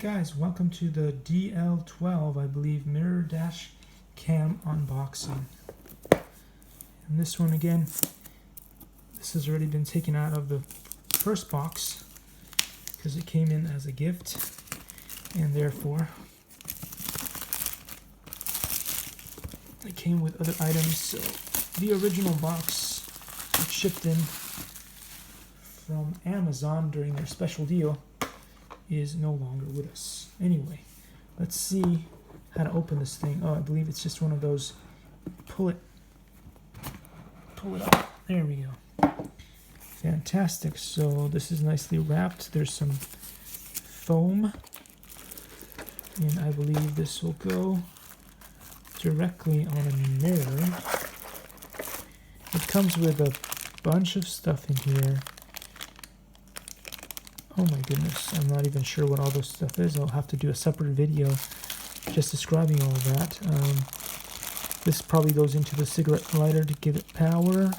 Guys, welcome to the DL12, I believe, mirror dash cam unboxing. And this one again, this has already been taken out of the first box because it came in as a gift, and therefore it came with other items. So the original box that shipped in from Amazon during their special deal is no longer with us. Anyway, let's see how to open this thing. Oh, I believe it's just one of those pull it up. There we go. Fantastic. So this is nicely wrapped. There's some foam, and I believe this will go directly on a mirror. It comes with a bunch of stuff in here. Oh my goodness, I'm not even sure what all this stuff is. I'll have to do a separate video just describing all of that. This probably goes into the cigarette lighter to give it power.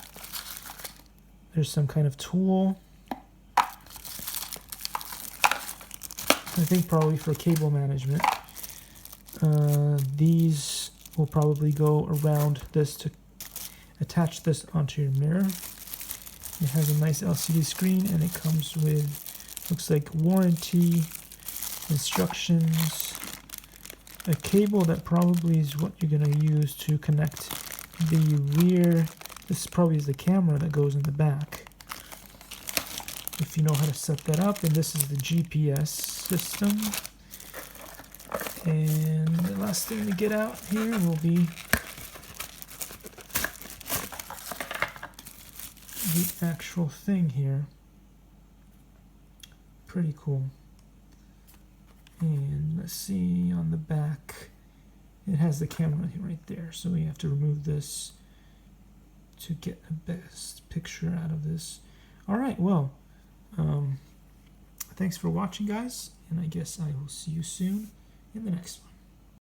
There's some kind of tool. I think probably for cable management. These will probably go around this to attach this onto your mirror. It has a nice LCD screen, and it comes with, looks like, warranty, instructions, a cable that probably is what you're going to use to connect the rear. This probably is the camera that goes in the back, if you know how to set that up. And this is the GPS system. And the last thing to get out here will be the actual thing here. Pretty cool. And let's see, on the back it has the camera right there, so we have to remove this to get the best picture out of this. Alright, well, thanks for watching, guys, and I guess I will see you soon in the next one.